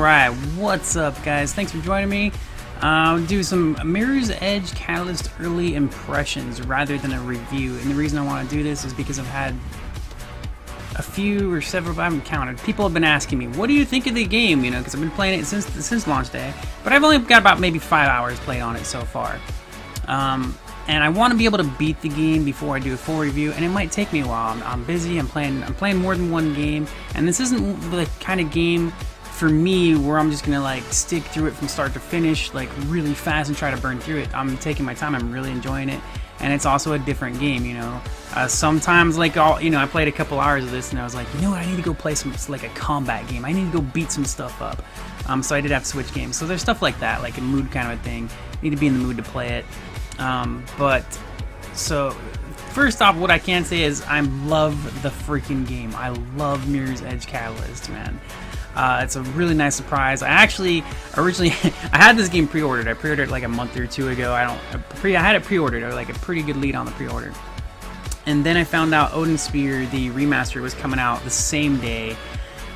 Alright, what's up guys? Thanks for joining me. I'll do some Mirror's Edge Catalyst early impressions rather than a review. And the reason I want to do this is because I've had a few or several, I haven't counted. People have been asking me, what do you think of the game? You know, because I've been playing it since launch day. But I've only got about maybe 5 hours played on it so far. And I want to be able to beat the game before I do a full review, and it might take me a while. I'm busy, I'm playing more than one game, and this isn't the kind of game for me where I'm just gonna like stick through it from start to finish like really fast and try to burn through it. I'm taking my time, I'm really enjoying it, and it's also a different game, you know. Sometimes like I played a couple hours of this and I was like, you know what, I need to go play some like a combat game. I need to go beat some stuff up. So I did have to switch games. So there's stuff like that, like a mood kind of a thing. You need to be in the mood to play it. So first off, what I can say is I love the freaking game. I love Mirror's Edge Catalyst, man. It's a really nice surprise. I actually originally I had this game pre-ordered. I pre-ordered like a month or two ago. I had it pre-ordered. I was like a pretty good lead on the pre-order. And then I found out Odin Sphere, the remaster, was coming out the same day,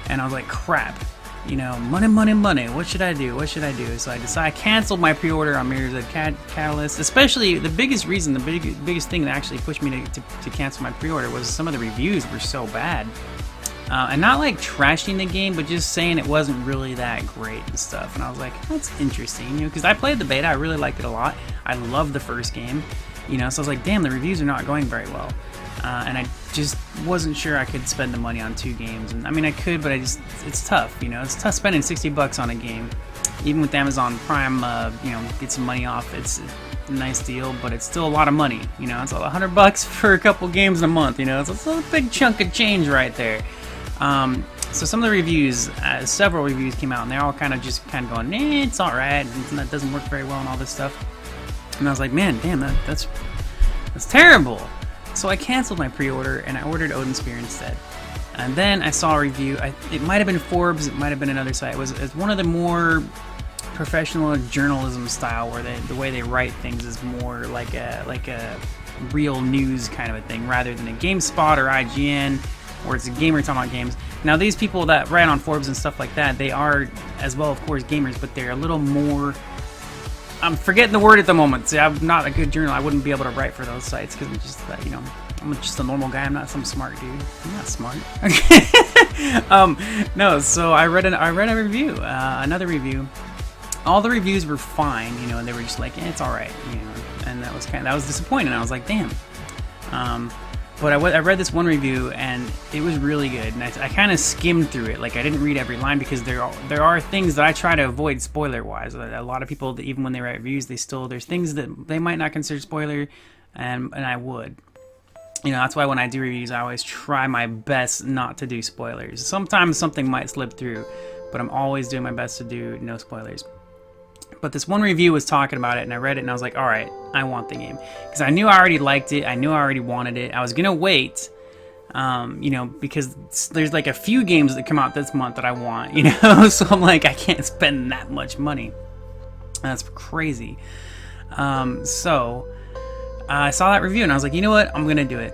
and I was like, crap. You know, money, what should I do? So I canceled my pre-order on Mirror's Edge Catalyst. Especially, the biggest reason, the biggest thing that actually pushed me to cancel my pre-order was some of the reviews were so bad. And not like trashing the game, but just saying it wasn't really that great and stuff. And I was like, that's interesting, you know, because I played the beta, I really liked it a lot. I loved the first game, you know, so I was like, damn, the reviews are not going very well. And I just wasn't sure I could spend the money on 2 games. And I mean, I could, but it's tough, you know. It's tough spending $60 on a game. Even with Amazon Prime, you know, get some money off. It's a nice deal, but it's still a lot of money. You know, it's $100 for a couple games a month. You know, it's a big chunk of change right there. So some of the reviews, several reviews came out, and they're all kind of going, it's all right, and that doesn't work very well, and all this stuff. And I was like, man, damn, that's terrible. So I canceled my pre-order and I ordered Odin Sphere instead. And then I saw a review. It might have been Forbes, it might have been another site. It's one of the more professional journalism style where the way they write things is more like a real news kind of a thing rather than a GameSpot or IGN where it's a gamer talking about games. Now these people that write on Forbes and stuff like that, they are as well, of course, gamers, but they're a little more. I'm forgetting the word at the moment. See, I'm not a good journalist. I wouldn't be able to write for those sites because I'm just, you know, I'm just a normal guy. I'm not some smart dude. I'm not smart. No. So I read a review, another review. All the reviews were fine, you know, and they were just like, it's all right, you know, and that was disappointing. I was like, damn. But I read this one review and it was really good, and I kind of skimmed through it. Like I didn't read every line because there are things that I try to avoid spoiler-wise. A lot of people, even when they write reviews, there's things that they might not consider spoiler, and I would. You know, that's why when I do reviews, I always try my best not to do spoilers. Sometimes something might slip through, but I'm always doing my best to do no spoilers. But this one review was talking about it, and I read it, and I was like, all right, I want the game. Because I knew I already liked it. I knew I already wanted it. I was going to wait, you know, because there's like a few games that come out this month that I want, you know? So I'm like, I can't spend that much money. That's crazy. So I saw that review, and I was like, you know what? I'm going to do it.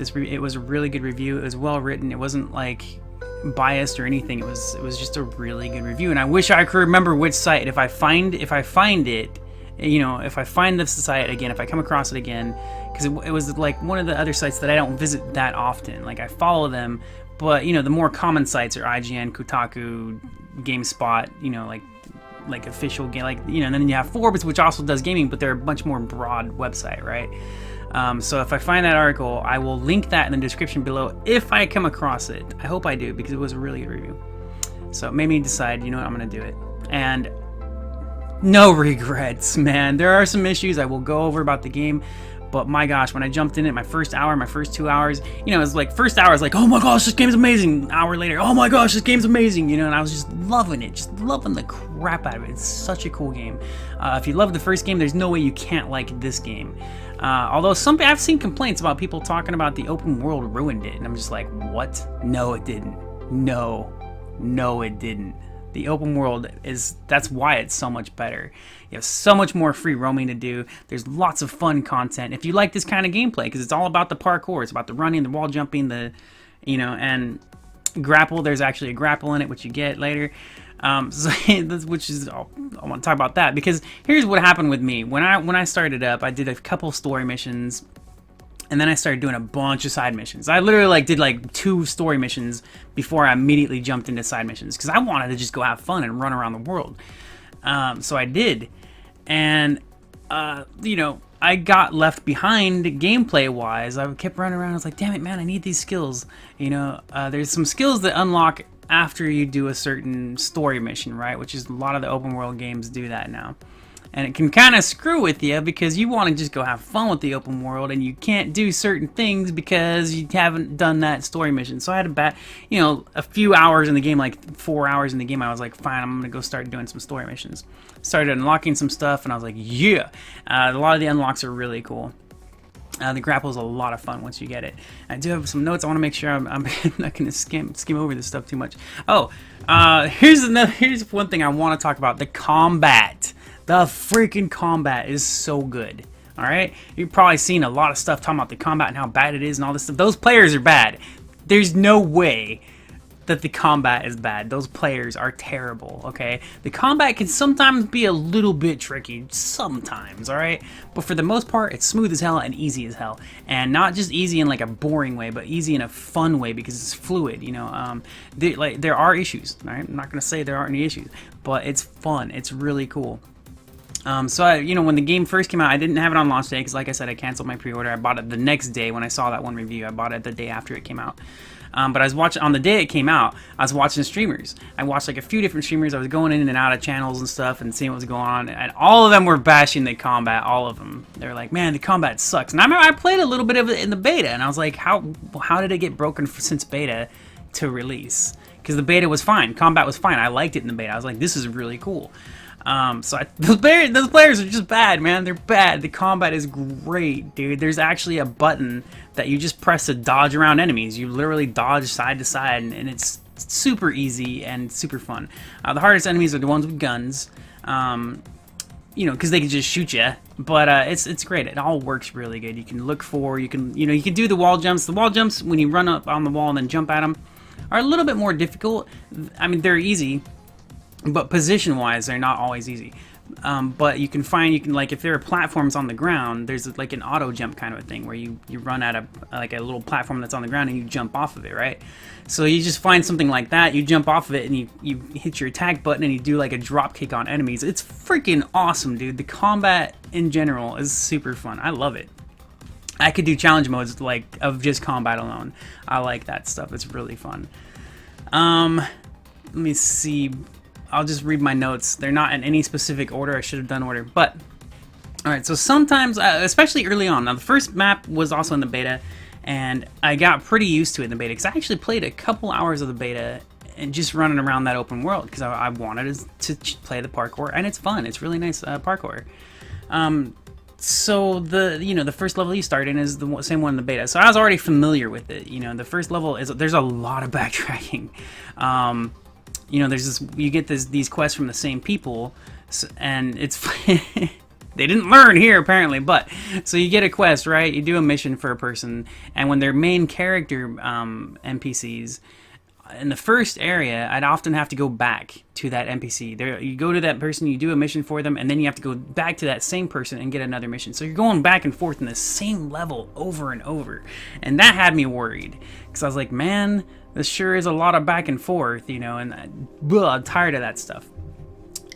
It was a really good review. It was well written. It wasn't like biased or anything. It was just a really good review, and I wish I could remember which site. If I find it, you know, if I find this site again, if I come across it again, because it was like one of the other sites that I don't visit that often. Like I follow them, but you know, the more common sites are IGN, Kotaku, GameSpot, you know, like official game, like, you know, and then you have Forbes, which also does gaming, but they're a much more broad website, right? So if I find that article, I will link that in the description below if I come across it. I hope I do, because it was a really good review. So it made me decide, you know what, I'm going to do it. And no regrets, man. There are some issues I will go over about the game, but my gosh, when I jumped in it, my first 2 hours, you know, it was like, first hour is like, oh my gosh, this game's amazing. An hour later, oh my gosh, this game's amazing, you know, and I was just loving it, just loving the crap out of it. It's such a cool game. If you love the first game, there's no way you can't like this game. Although I've seen complaints about people talking about the open world ruined it, and I'm just like, what? No, it didn't. No, it didn't. The open world that's why it's so much better. You have so much more free roaming to do. There's lots of fun content. If you like this kind of gameplay, because it's all about the parkour, it's about the running, the wall jumping, you know, and grapple. There's actually a grapple in it, which you get later. So, which is, I want to talk about that because here's what happened with me when I started up. I did a couple story missions, and then I started doing a bunch of side missions. I literally did 2 story missions before I immediately jumped into side missions because I wanted to just go have fun and run around the world. So I did, and I got left behind gameplay wise. I kept running around. I was like, damn it, man, I need these skills. There's some skills that unlock after you do a certain story mission, right? Which is a lot of the open world games do that now. And it can kind of screw with you because you want to just go have fun with the open world and you can't do certain things because you haven't done that story mission. So I had a few hours in the game, like 4 hours in the game, I was like, fine, I'm going to go start doing some story missions. Started unlocking some stuff and I was like, yeah. A lot of the unlocks are really cool. The grapple is a lot of fun once you get it. I do have some notes. I want to make sure I'm not going to skim over this stuff too much. Oh, here's one thing I want to talk about. The combat. The freaking combat is so good. Alright? You've probably seen a lot of stuff talking about the combat and how bad it is and all this stuff. Those players are bad. There's no way that the combat is bad. Those players are terrible, okay? The combat can sometimes be a little bit tricky, sometimes, alright? But for the most part, it's smooth as hell and easy as hell. And not just easy in like a boring way, but easy in a fun way because it's fluid, there are issues, alright? I'm not gonna say there aren't any issues, but it's fun. It's really cool. So when the game first came out, I didn't have it on launch day because, like I said, I canceled my pre-order. I bought it the next day when I saw that one review. I bought it the day after it came out. But I was watching on the day it came out. I was watching streamers. I watched like a few different streamers. I was going in and out of channels and stuff and seeing what was going on. And all of them were bashing the combat. All of them. They were like, "Man, the combat sucks." And I remember I played a little bit of it in the beta, and I was like, "How did it get broken since beta to release?" Because the beta was fine. Combat was fine. I liked it in the beta. I was like, "This is really cool." Those players are just bad, man. They're bad. The combat is great, dude. There's actually a button that you just press to dodge around enemies. You literally dodge side to side, and it's super easy and super fun. The hardest enemies are the ones with guns, because they can just shoot you. But it's great. It all works really good. You can look for, you can do the wall jumps. The wall jumps when you run up on the wall and then jump at them are a little bit more difficult. I mean, they're easy. But position-wise, they're not always easy. But you can if there are platforms on the ground, there's like an auto jump kind of a thing where you run at a little platform that's on the ground and you jump off of it, right? So you just find something like that, you jump off of it and you hit your attack button and you do like a drop kick on enemies. It's freaking awesome, dude. The combat in general is super fun. I love it. I could do challenge modes of just combat alone. I like that stuff. It's really fun. Let me see. I'll just read my notes. They're not in any specific order. I should have done order. But, alright, so sometimes, especially early on, now the first map was also in the beta, and I got pretty used to it in the beta, because I actually played a couple hours of the beta and just running around that open world, because I wanted to play the parkour, and it's fun. It's really nice parkour. So the first level you start in is the same one in the beta. So I was already familiar with it. The first level there's a lot of backtracking. You get these quests from the same people, and it's they didn't learn here apparently. But so you get a quest, right? You do a mission for a person, and when they're main character NPCs in the first area, I'd often have to go back to that NPC. You go to that person, you do a mission for them, and then you have to go back to that same person and get another mission. So you're going back and forth in the same level over and over, and that had me worried because I was like, man, this sure is a lot of back and forth, and I'm tired of that stuff.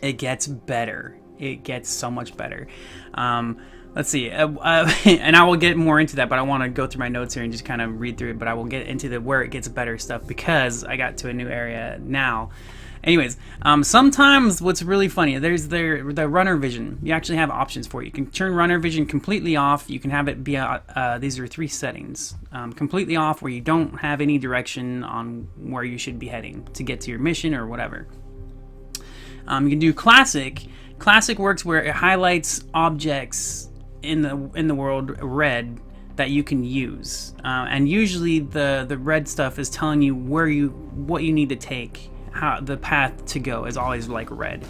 It gets better. It gets so much better. Let's see, and I will get more into that, but I want to go through my notes here and just kind of read through it, but I will get into where it gets better stuff because I got to a new area now. Anyways, sometimes what's really funny, there's the runner vision. You actually have options for it. You can turn runner vision completely off. You can have it be, these are 3 settings. Completely off where you don't have any direction on where you should be heading to get to your mission or whatever. You can do classic. Classic works where it highlights objects in the world red that you can use. And usually the red stuff is telling you what you need to take. How the path to go is always like red.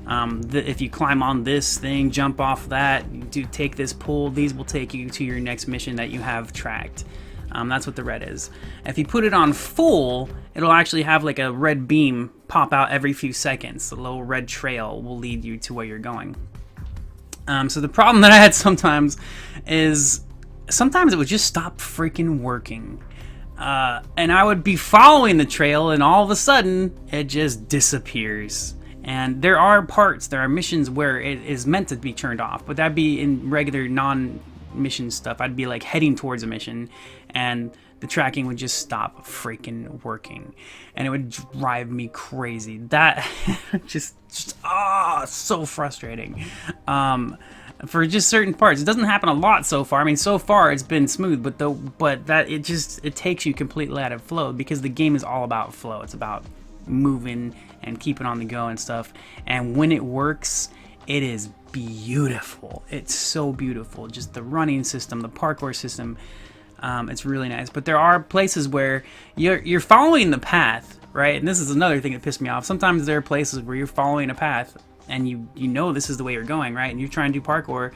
If you climb on this thing, jump off that, take this pull, these will take you to your next mission that you have tracked. That's what the red is. If you put it on full, it'll actually have like a red beam pop out every few seconds. The little red trail will lead you to where you're going. So the problem that I had sometimes is sometimes it would just stop freaking working. And I would be following the trail, and all of a sudden, it just disappears. And there are missions where it is meant to be turned off, but that'd be in regular non-mission stuff. I'd be like heading towards a mission, and the tracking would just stop freaking working, and it would drive me crazy. That so frustrating. For just certain parts, it doesn't happen a lot so far. I mean, so far it's been smooth, but it takes you completely out of flow, because the game is all about flow. It's about moving and keeping on the go and stuff. And when it works, it is beautiful. It's so beautiful. Just the running system, the parkour system. It's really nice. But there are places where you're following the path, right? And this is another thing that pissed me off. Sometimes there are places where you're following a path, and you know this is the way you're going, right? And you're trying to do parkour.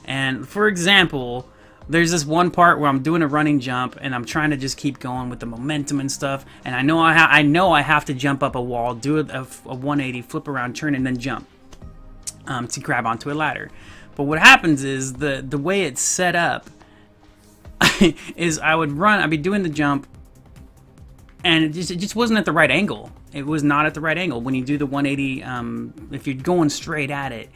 And for example, there's this one part where I'm doing a running jump, and I'm trying to just keep going with the momentum and stuff. And I know I have to jump up a wall, do a 180, flip around, turn, and then jump to grab onto a ladder. But what happens is the way it's set up is I'd be doing the jump, and it just wasn't at the right angle. It was not at the right angle. When you do the 180, if you're going straight at it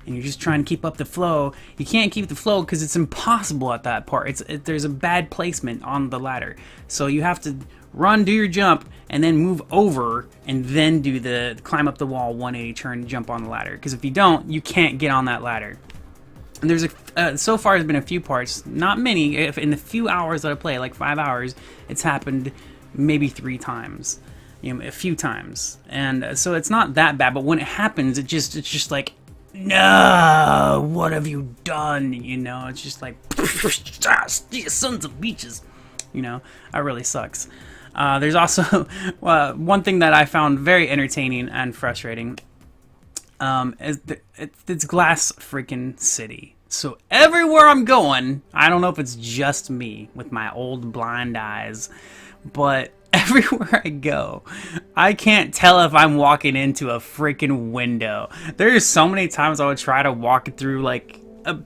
and you're just trying to keep up the flow, you can't keep the flow because it's impossible at that part. There's a bad placement on the ladder. So you have to run, do your jump, and then move over, and then do the climb up the wall, 180, turn, jump on the ladder. Because if you don't, you can't get on that ladder. And there's so far there's been a few parts, not many. If in the few hours that I play, like 5 hours, it's happened maybe 3 times. A few times, and so it's not that bad. But when it happens, it's just like, no, what have you done? It's just like, sons of bitches. That really sucks. There's also one thing that I found very entertaining and frustrating. It's Glass freaking City. So everywhere I'm going, I don't know if it's just me with my old blind eyes, but everywhere I go, I can't tell if I'm walking into a freaking window. There's so many times I would try to walk through,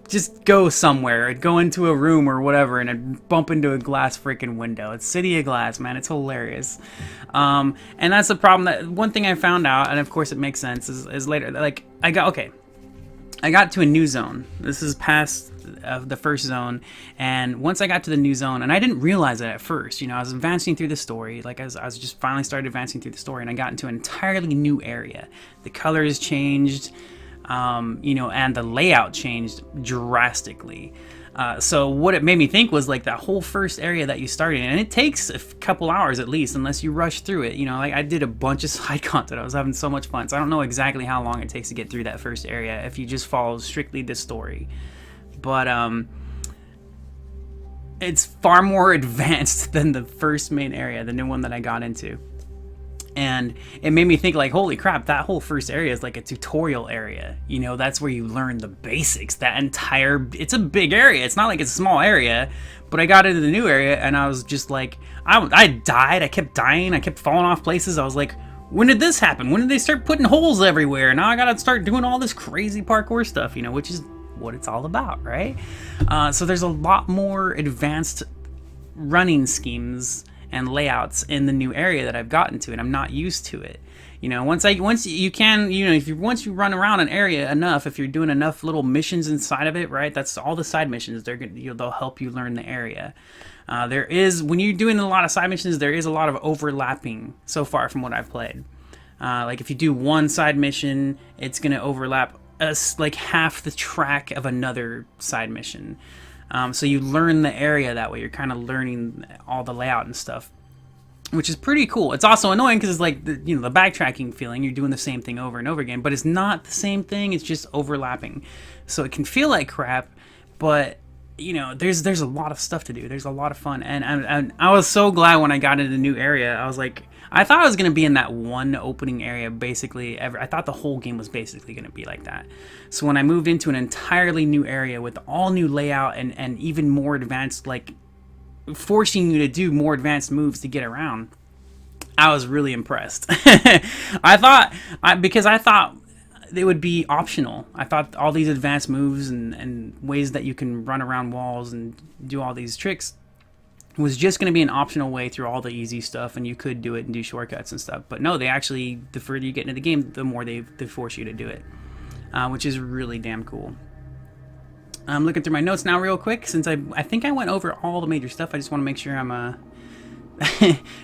just go somewhere, go into a room or whatever, and I'd bump into a glass freaking window. It's City of Glass, man. It's hilarious. And that's the problem. That one thing I found out, and of course it makes sense, is later. I got to a new zone. This is past the first zone, and once I got to the new zone, and I didn't realize it at first, I was advancing through the story, I was just finally started advancing through the story, and I got into an entirely new area. The colors changed, and the layout changed drastically. So what it made me think was that whole first area that you started in, and it takes a couple hours at least, unless you rush through it. I did a bunch of side content. I was having so much fun. So I don't know exactly how long it takes to get through that first area if you just follow strictly the story. But it's far more advanced than the first main area, the new one that I got into. And it made me think holy crap, that whole first area is like a tutorial area. That's where you learn the basics. It's a big area. It's not like it's a small area, but I got into the new area, and I was just I died. I kept dying. I kept falling off places. I was like, when did this happen? When did they start putting holes everywhere? Now I gotta start doing all this crazy parkour stuff, which is what it's all about, right? So there's a lot more advanced running schemes and layouts in the new area that I've gotten to, and I'm not used to it. Once you run around an area enough, if you're doing enough little missions inside of it, right? That's all the side missions. They'll help you learn the area. When you're doing a lot of side missions, there is a lot of overlapping so far from what I've played. If you do one side mission, it's gonna overlap half the track of another side mission. So you learn the area that way. You're kind of learning all the layout and stuff, which is pretty cool. It's also annoying because it's the backtracking feeling. You're doing the same thing over and over again, but it's not the same thing. It's just overlapping. So it can feel like crap, but there's a lot of stuff to do. There's a lot of fun, and I was so glad when I got into the new area. I was I thought I was going to be in that one opening area basically ever. I thought the whole game was basically going to be like that. So when I moved into an entirely new area with all new layout and even more advanced forcing you to do more advanced moves to get around. I was really impressed. Because I thought they would be optional. I thought all these advanced moves and ways that you can run around walls and do all these tricks was just going to be an optional way through all the easy stuff, and you could do it and do shortcuts and stuff. But no, they actually, the further you get into the game, the more they force you to do it, which is really damn cool. I'm looking through my notes now real quick, since I think I went over all the major stuff. I just want to make sure I'm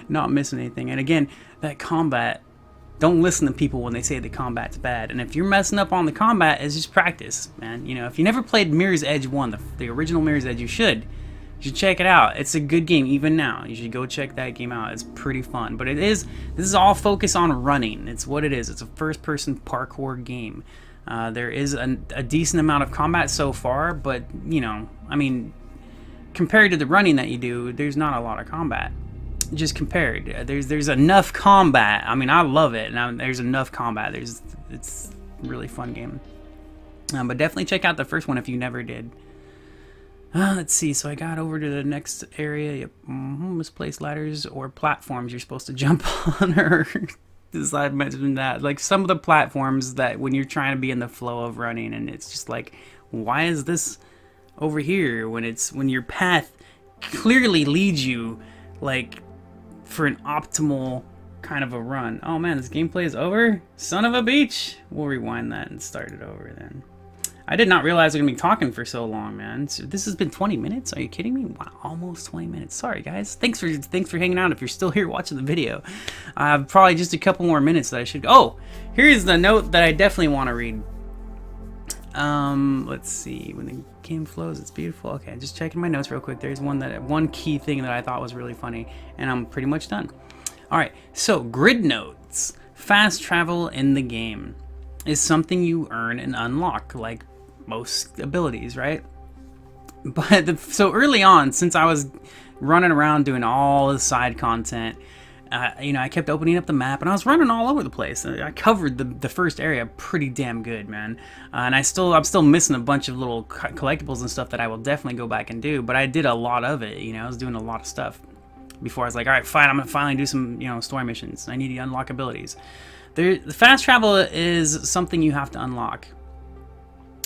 not missing anything. And again, that combat, don't listen to people when they say the combat's bad. And if you're messing up on the combat, it's just practice, man. You know, if you never played Mirror's Edge 1, the original Mirror's Edge, you should check it out. It's a good game even now. You should go check that game out. It's pretty fun. But this is all focused on running. It's what it is. It's a first-person parkour game. There is a decent amount of combat so far, but, you know, I mean, compared to the running that you do, there's not a lot of combat. Just compared. There's enough combat. I mean, I love it. And there's enough combat. It's a really fun game. But definitely check out the first one if you never did. Let's see, so I got over to the next area. Yep. Misplaced ladders or platforms you're supposed to jump on, or I mentioned that. Like some of the platforms that when you're trying to be in the flow of running, and it's just like, why is this over here when your path clearly leads you like for an optimal kind of a run. Oh man, this gameplay is over? Son of a beach! We'll rewind that and start it over then. I did not realize we're going to be talking for so long, man. So this has been 20 minutes? Are you kidding me? Wow, almost 20 minutes. Sorry, guys. Thanks for hanging out if you're still here watching the video. Probably just a couple more minutes that I should... Oh, here's the note that I definitely want to read. Let's see. When the game flows, it's beautiful. Okay, just checking my notes real quick. There's one key thing that I thought was really funny, and I'm pretty much done. All right, so grid nodes. Fast travel in the game is something you earn and unlock, like most abilities, right? But so early on, since I was running around doing all the side content, you know, I kept opening up the map and I was running all over the place. I covered the first area pretty damn good, man. And I'm still missing a bunch of little collectibles and stuff that I will definitely go back and do. But I did a lot of it, you know. I was doing a lot of stuff before I was like, all right, fine, I'm gonna finally do some, you know, story missions. I need to unlock abilities. The fast travel is something you have to unlock,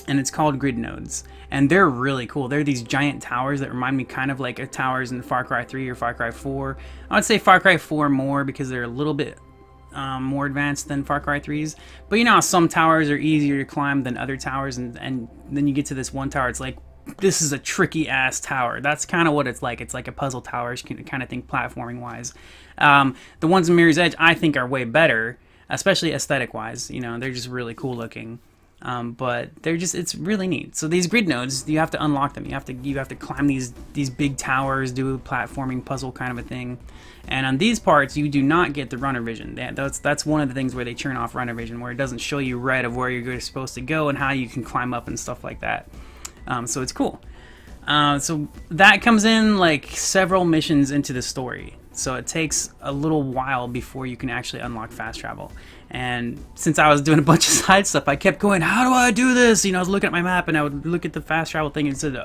and it's called grid nodes, and they're really cool. They're these giant towers that remind me kind of like towers in Far Cry 3 or Far Cry 4. I would say Far Cry 4 more because they're a little bit more advanced than Far Cry 3's. But you know how some towers are easier to climb than other towers, and then you get to this one tower, it's like, this is a tricky ass tower. That's kind of what it's like. It's like a puzzle tower, you can kind of think platforming wise. The ones in Mirror's Edge I think are way better, especially aesthetic wise. You know, they're just really cool looking. But it's really neat. So these grid nodes, you have to unlock them. You have to climb these big towers, do a platforming puzzle kind of a thing. And on these parts, you do not get the runner vision. That's one of the things where they turn off runner vision, where it doesn't show you right of where you're supposed to go and how you can climb up and stuff like that. So it's cool. So that comes in like several missions into the story. So it takes a little while before you can actually unlock fast travel. And since I was doing a bunch of side stuff, I kept going, how do I do this? You know, I was looking at my map and I would look at the fast travel thing and said,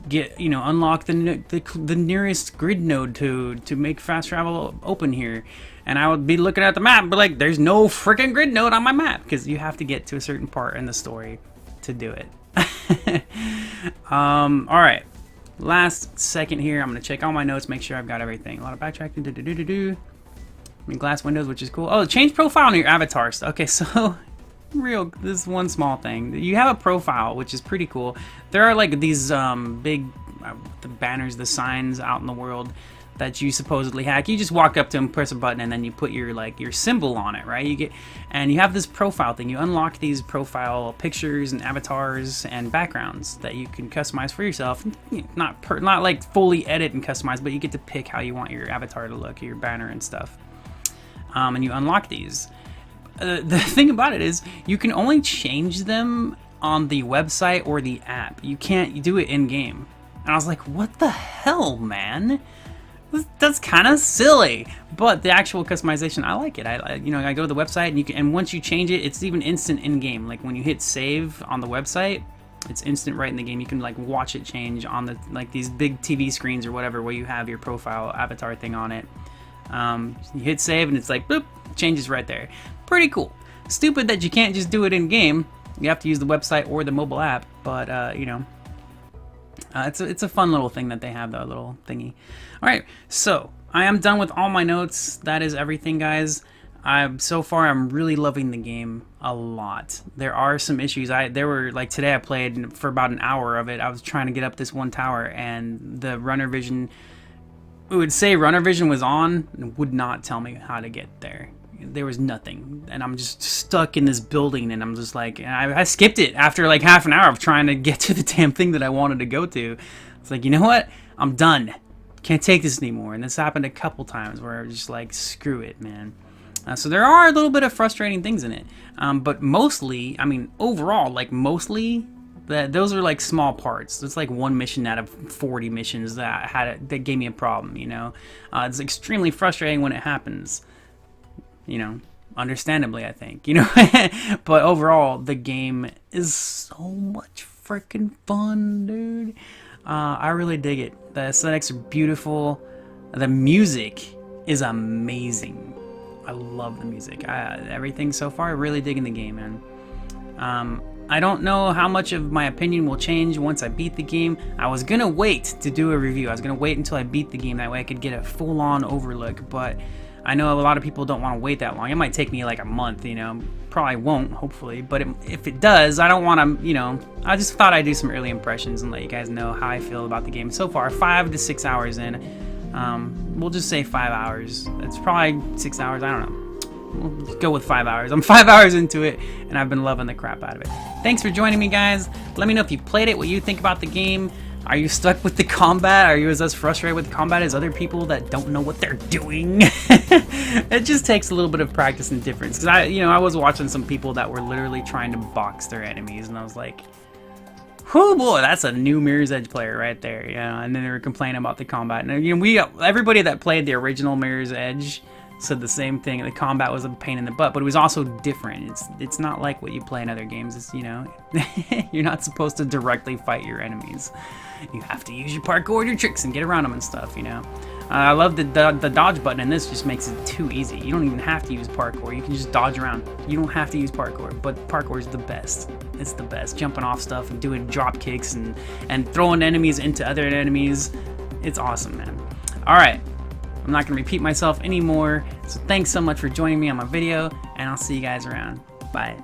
unlock the nearest grid node to make fast travel open here. And I would be looking at the map, but like, there's no freaking grid node on my map, because you have to get to a certain part in the story to do it. All right. Last second here, I'm gonna check all my notes, make sure I've got everything. A lot of backtracking. I mean, glass windows, which is cool. Oh, change profile on your avatar. Okay, so this is one small thing. You have a profile, which is pretty cool. There are like these big the banners, the signs out in the world that you supposedly hack. You just walk up to them, press a button, and then you put your symbol on it, right? You have this profile thing. You unlock these profile pictures and avatars and backgrounds that you can customize for yourself. Not like fully edit and customize, but you get to pick how you want your avatar to look, your banner and stuff. And you unlock these. The thing about it is you can only change them on the website or the app. You can't do it in game. And I was like, what the hell, man? That's kind of silly, but the actual customization, I like it. I go to the website and and once you change it, it's even instant in game. Like when you hit save on the website, It's instant right in the game. You can like watch it change on the like these big TV screens or whatever where you have your profile avatar thing on it. You hit save and it's like boop, changes right there. Pretty cool. Stupid that you can't just do it in game. You have to use the website or the mobile app, but you know, it's a fun little thing that they have, that little thingy. All right, so I am done with all my notes. That is everything, guys. So far I'm really loving the game a lot. There are some issues. There were like today I played for about an hour of it. I was trying to get up this one tower and the runner vision, it would say runner vision was on and would not tell me how to get there. There was nothing, and I'm just stuck in this building, and I'm just like, I skipped it after like half an hour of trying to get to the damn thing that I wanted to go to. It's like, you know what? I'm done. Can't take this anymore. And this happened a couple times where I was just like, screw it, man. So there are a little bit of frustrating things in it, but mostly, I mean, overall, like mostly, those are like small parts. It's like one mission out of 40 missions that gave me a problem. You know, it's extremely frustrating when it happens. You know, understandably, I think, you know, but overall, the game is so much freaking fun, dude. I really dig it. The aesthetics are beautiful. The music is amazing. I love the music. Everything so far, really digging the game, man. I don't know how much of my opinion will change once I beat the game. I was gonna wait to do a review. I was gonna wait until I beat the game. That way I could get a full-on overlook, but I know a lot of people don't want to wait that long. It might take me like a month, you know. Probably won't, hopefully. But if it does, I don't want to, you know, I just thought I'd do some early impressions and let you guys know how I feel about the game so far. 5 to 6 hours in. We'll just say 5 hours. It's probably 6 hours, I don't know. We'll go with 5 hours. I'm 5 hours into it, and I've been loving the crap out of it. Thanks for joining me, guys. Let me know if you played it, what you think about the game. Are you stuck with the combat? Are you as frustrated with the combat as other people that don't know what they're doing? It just takes a little bit of practice and difference. Because I was watching some people that were literally trying to box their enemies, and I was like, "Oh boy, that's a new Mirror's Edge player right there." You know, and then they were complaining about the combat. And you know, everybody that played the original Mirror's Edge said the same thing. The combat was a pain in the butt, but it was also different. It's not like what you play in other games. It's, you know, you're not supposed to directly fight your enemies. You have to use your parkour, your tricks, and get around them and stuff, you know. I love the dodge button, and this just makes it too easy. You don't even have to use parkour. You can just dodge around. You don't have to use parkour, but parkour is the best. It's the best. Jumping off stuff and doing drop kicks and throwing enemies into other enemies. It's awesome, man. All right. I'm not going to repeat myself anymore. So thanks so much for joining me on my video, and I'll see you guys around. Bye.